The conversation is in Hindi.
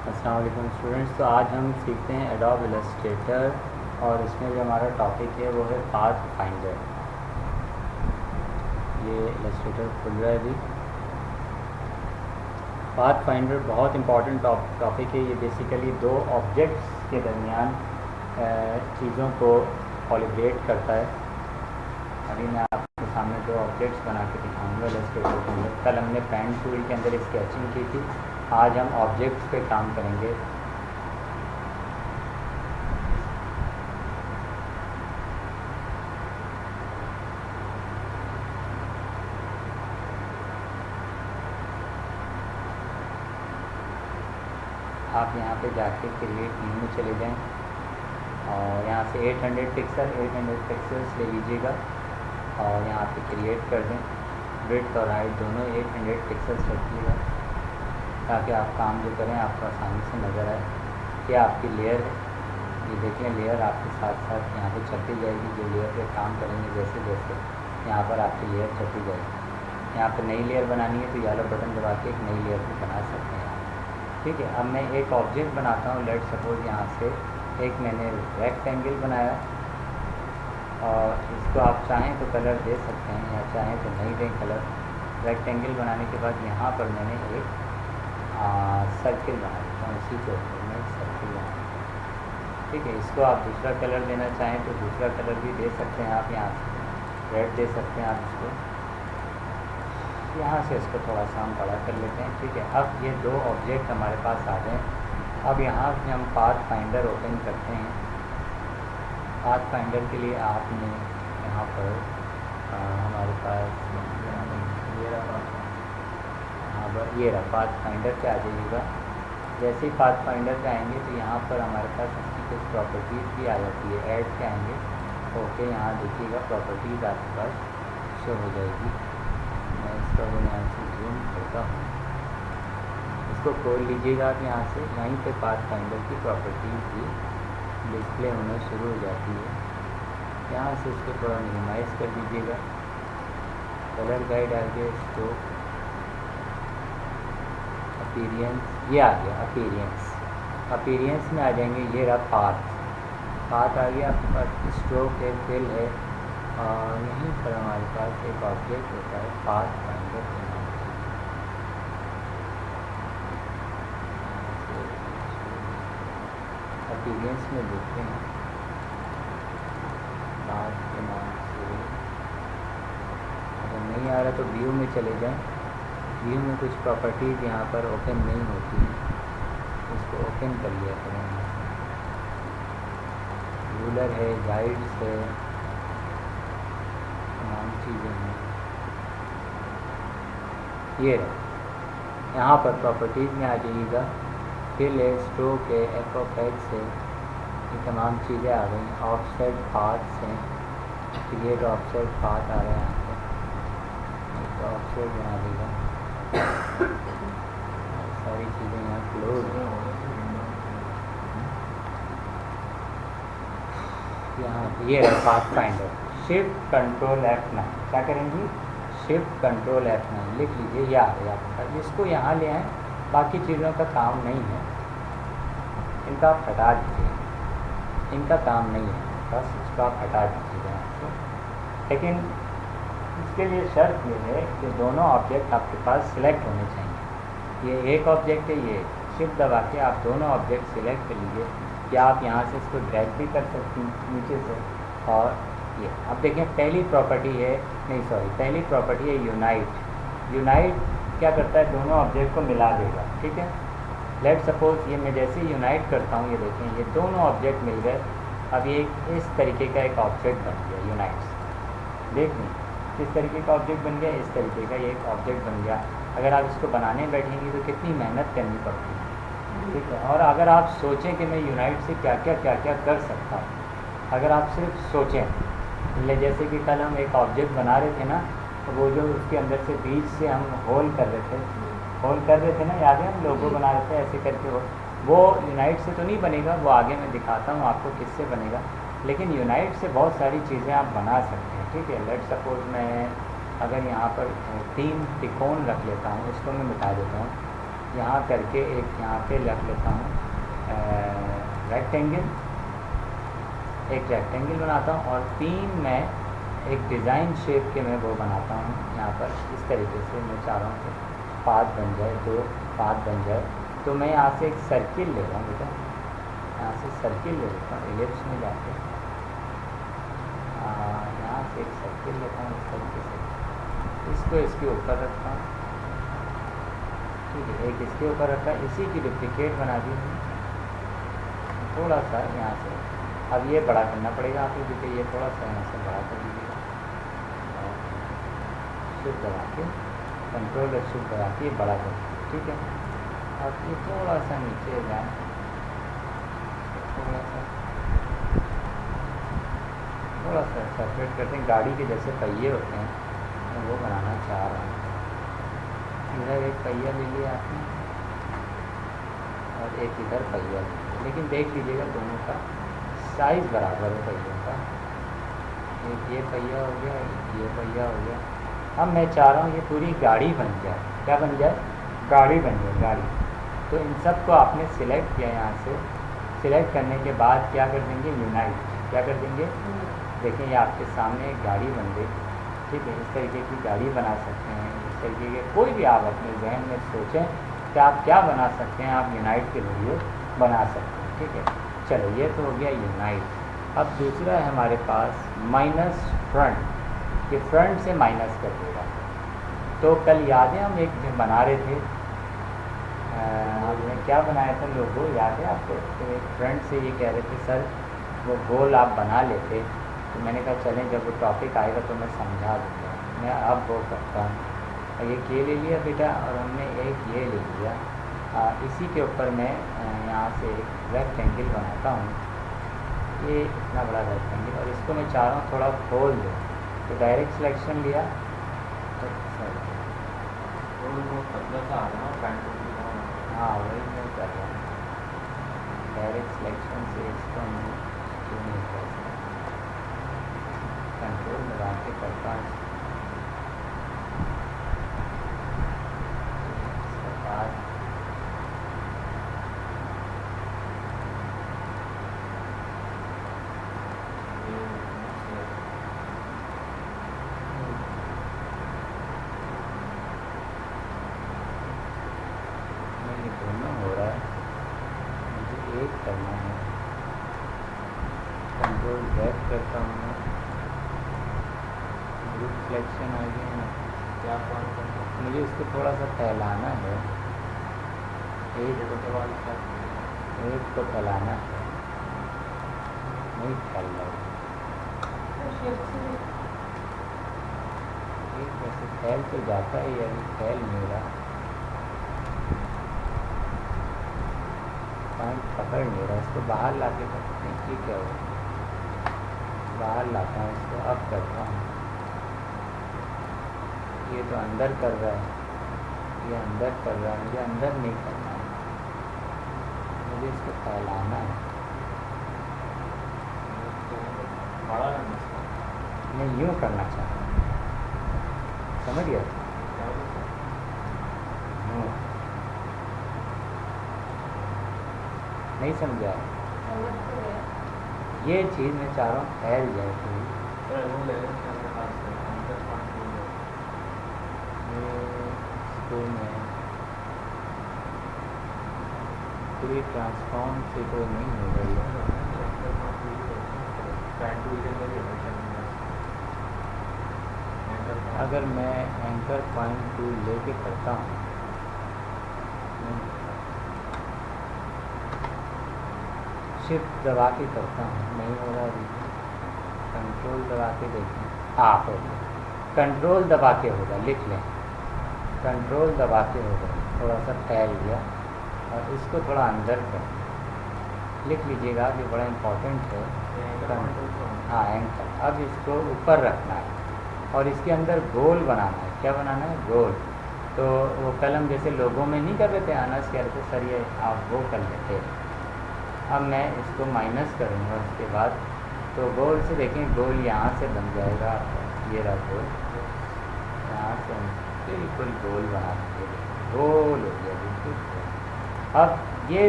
अस्सलाम वालेकुम स्टूडेंट्स। तो आज हम सीखते हैं एडोब इलस्ट्रेटर और इसमें जो हमारा टॉपिक है वो है पाथ फाइंडर। ये इलस्ट्रेटर खुल रहा है अभी। पाथ फाइंडर बहुत इंपॉर्टेंट टॉपिक है। ये बेसिकली दो ऑब्जेक्ट्स के दरमियान चीज़ों को कोलैबोरेट करता है। अभी मैं आपके सामने दो ऑब्जेक्ट्स बना के दिखाऊंगा इलस्ट्रेटर के अंदर। कल हमने पेन टूल के अंदर स्केचिंग की थी, आज हम ऑब्जेक्ट्स पे काम करेंगे। आप यहाँ पे जाके क्रिएट न्यू में चले जाएं और यहाँ से 800 पिक्सल्स ले लीजिएगा और यहाँ पे क्रिएट कर दें। विड्थ और हाइट दोनों 800 पिक्सल्स रखिएगा ताकि आप काम जो करें आपको आसानी से नज़र आए। ये आपकी लेयर है, ये देखें लेयर आपके साथ साथ यहाँ पे चलती जाएगी। जो लेयर पे काम करेंगे जैसे जैसे यहाँ पर आपकी लेयर चलती जाएगी। यहाँ पर नई लेयर बनानी है तो येलो बटन दबा के एक नई लेयर भी बना सकते हैं, ठीक है। अब मैं एक ऑब्जेक्ट बनाता हूँ। लेट सपोज यहाँ से एक मैंने रेक्टेंगल बनाया और इसको आप चाहें तो कलर दे सकते हैं या चाहें तो नहीं दें कलर। रेक्टेंगल बनाने के बाद यहाँ पर मैंने एक सर्किल बना देता हूँ। इसी के ऊपर मैं एक सर्किल बना देता हूँ, ठीक है। इसको आप दूसरा कलर देना चाहें तो दूसरा कलर भी दे सकते हैं आप। यहाँ से रेड दे सकते हैं आप इसको। यहाँ से इसको थोड़ा सा हम बड़ा कर लेते हैं, ठीक है। अब ये दो ऑब्जेक्ट हमारे पास आ गए। अब यहाँ से हम पाथ फाइंडर ओपन करते हैं। पाथ फाइंडर के लिए आपने यहाँ पर हमारे पास ये रहा पाथ फाइंडर पे आ जाइएगा। जैसे ही पाथ फाइंडर पे आएंगे तो यहाँ पर हमारे पास इसकी कुछ प्रॉपर्टीज़ भी आ जाती है। ऐड पे आएंगे, ओके, यहाँ देखिएगा प्रॉपर्टीज़ आपके पास शो हो जाएगी। मैं इसको यहाँ से जूम करता हूँ, इसको खोल लीजिएगा आप यहाँ से। यहीं पे पाथ फाइंडर की प्रॉपर्टीज़ भी डिस्प्ले होना शुरू हो जाती है। यहाँ से इसको थोड़ा मिनिमाइज़ कर दीजिएगा। कलर गाइड आ गया, स्ट्रोक, अपीरियंस, ये आ गया अपीरियंस। अपीरियंस में आ जाएंगे, ये रहा पाथ आ गया आपके पास। स्ट्रोक है, फिल है और यहीं पर हमारे पास एक ऑब्जेक्ट होता है पाथ फाइंडर के नाम से। अपीरियंस में देखते हैं पाथ के नाम से। अगर नहीं आ रहा तो व्यू में चले जाएं। व्यू में कुछ प्रॉपर्टीज़ यहाँ पर ओपन नहीं होती, इसको ओपन कर लिया करें। रूलर है, गाइड्स है, तमाम चीज़ें हैं। ये रहे, यहाँ पर प्रॉपर्टीज़ में आ जाइएगा। फिल है, स्ट्रोक है, एफ ऑफ एक्स है, ये तमाम चीज़ें आ गई। ऑफसेट पाथ्स हैं, क्रिएट ऑफसेट पाथ आ रहा है यहाँ पर, ऑफसेट बना देगा। सारी चीज़ें यहाँ क्लोज हैं। यहाँ ये है path finder. Shift control F9, क्या करेंगी? शिफ्ट कंट्रोल F9 लिख लीजिए। ये आ गया आपका, जिसको यहाँ ले आएँ। बाकी चीज़ों का काम नहीं है, इनका आप हटा दीजिए, इनका काम नहीं है, बस इसको आप हटा दीजिएगा यहाँ से। लेकिन इसके लिए शर्त ये है कि दोनों ऑब्जेक्ट आपके पास सिलेक्ट होने चाहिए। ये एक ऑब्जेक्ट है, ये शिफ्ट दबा के आप दोनों ऑब्जेक्ट सिलेक्ट कर लीजिए। या आप यहाँ से इसको ड्रैग भी कर सकती हैं नीचे से। और ये अब देखें, पहली प्रॉपर्टी है, नहीं सॉरी, पहली प्रॉपर्टी है यूनाइट। यूनाइट क्या करता है? दोनों ऑब्जेक्ट को मिला देगा, ठीक है। लेट सपोज ये मैं जैसे ही यूनाइट करता हूँ, ये देखें ये दोनों ऑब्जेक्ट मिल गए। अब ये इस तरीके का एक ऑब्जेक्ट बन गया यूनाइट्स। देख लें किस तरीके का ऑब्जेक्ट बन गया, इस तरीके का ये एक ऑब्जेक्ट बन गया। अगर आप इसको बनाने बैठेंगी तो कितनी मेहनत करनी पड़ती है, ठीक है। और अगर आप सोचें कि मैं यूनाइट से क्या क्या कर सकता हूँ, अगर आप सिर्फ सोचें, जैसे कि कल हम एक ऑब्जेक्ट बना रहे थे ना, तो वो जो उसके अंदर से बीच से हम होल कर रहे थे ना, याद है? हम लोगो बना रहे थे ऐसे करके। वो यूनाइट से तो नहीं बनेगा, वो आगे मैं दिखाता हूँ आपको किससे बनेगा। लेकिन यूनाइट से बहुत सारी चीज़ें आप बना सकते हैं, ठीक है। लेट सपोज मैं अगर यहाँ पर 3 त्रिकोण रख लेता हूँ, इसको मैं मिटा देता हूँ। यहाँ करके एक यहाँ पे रख लेता हूँ रेक्टेंगल, एक रेक्टेंगल बनाता हूँ और 3 मैं एक डिज़ाइन शेप के मैं वो बनाता हूँ यहाँ पर। इस तरीके से मैं चाह रहा हूँ कि पाथ बन जाए, 2 पाथ बन जाए। तो मैं यहाँ से एक सर्किल ले रहा हूँ बेटा, यहाँ से सर्किल ले लेता हूँ, एलिप्स में जाके यहाँ से एक सर्किल लेता हूँ इस तरीके से, इसको इसके ऊपर रखता हूँ, ठीक है। एक इसके ऊपर रखा, इसी की डुप्लीकेट बना दी थोड़ा सा यहाँ से। अब ये बड़ा करना पड़ेगा आपको, क्योंकि ये थोड़ा सा यहाँ से बड़ा कर दीजिएगा, शिफ्ट दबा के, कंट्रोल और शिफ्ट दबा के बड़ा कर दीजिए, ठीक है। अब ये थोड़ा सा नीचे जाए, थोड़ा सा सेपरेट करते हैं। गाड़ी के जैसे पहिए होते हैं, मैं वो बनाना चाह रहा हूँ। इधर एक पहिया ले लिया आपने और एक इधर पहिया ले लिया, लेकिन देख लीजिएगा दोनों का साइज़ बराबर है पहियों का। एक ये पहिया हो गया, एक ये पहिया हो गया। अब मैं चाह रहा हूँ ये पूरी गाड़ी बन जाए। क्या बन जाए? गाड़ी बन जाए, गाड़ी। तो इन सब को आपने सिलेक्ट किया, यहाँ से सिलेक्ट करने के बाद क्या कर देंगे? यूनाइट। क्या कर देंगे? देखें ये आपके सामने एक गाड़ी बन गई, ठीक है। इस तरीके की गाड़ी बना सकते हैं, इस तरीके के कोई भी आप अपने जहन में सोचें कि आप क्या बना सकते हैं, आप यूनाइट के जरिए बना सकते हैं, ठीक है। चलो ये तो हो गया यूनाइट। अब दूसरा है हमारे पास माइनस फ्रंट, ये फ्रंट से माइनस कर देगा। तो कल याद है हम एक जो बना रहे थे, हमने क्या बनाया था लोगो, याद है आपको? तो एक फ्रंट से ये कह रहे थे सर वो गोल आप बना लेते, तो मैंने कहा चलें जब वो टॉपिक आएगा तो मैं समझा दूँगा। मैं अब वो करता हूँ। एक ये ले लिया बेटा और हमने एक ये ले लिया, इसी के ऊपर मैं यहाँ से रेक्टेंगल बनाता हूँ, ये इतना बड़ा रेक्टेंगल, और इसको मैं चाह रहा हूँ थोड़ा खोल दूँ। तो डायरेक्ट सिलेक्शन लिया, तो हाँ वही मैं कर रहा हूँ। डायरेक्ट सिलेक्शन से इसको मैं क्यों नहीं कर सकता, कंट्रोल दबा के करता हूँ। इसके बाद दोनों हो रहा है, मुझे एक करना है। कंट्रोल Z करता हूँ मैं, ग्रुप सिलेक्शन आ गया है। क्या कौन करना है? मुझे इसको थोड़ा सा फैलाना है, एक को फैलाना है, नहीं फैल रहा एक वैसे फैल तो जाता है, अभी फैल नहीं रहा, पॉइंट पकड़ नहीं रहा। इसको बाहर ला के करते हैं, ठीक है। वो बाहर लाता हूँ इसको, अब करता हूँ। ये तो अंदर कर रहा है, ये अंदर कर रहा है, मुझे अंदर नहीं करना है, मुझे इसको फैलाना है। मैं यूँ करना चाहता हूँ, समझ गया? नहीं समझा? ये चीज़ मैं चाह रहा हूँ फैल जाए पूरी। इसको मैं पूरी ट्रांसफॉर्म से तो नहीं हो रही है। अगर मैं एंकर पॉइंट टूल लेके करता हूँ, शिफ्ट दबा के करता हूँ, नहीं हो रहा अभी। कंट्रोल दबा के देखें, हाँ हो गया। कंट्रोल दबा के होगा, लिख लें, कंट्रोल दबा के होगा, थोड़ा सा फैल गया। और इसको थोड़ा अंदर कर लिख लीजिएगा, ये बड़ा इम्पोर्टेंट है। हाँ एंकर। अब इसको ऊपर रखना है और इसके अंदर गोल बनाना है। क्या बनाना है? गोल। तो वो कलम जैसे लोगों में नहीं कर रहे थे, अनस कह रहे थे सर ये आप वो कर लेते। अब मैं इसको माइनस करूँगा उसके बाद, तो गोल से देखें, गोल यहाँ से बन जाएगा। ये रहा गोल, यहाँ से हम बिल्कुल गोल बना देंगे। गोल हो गया बिल्कुल। अब ये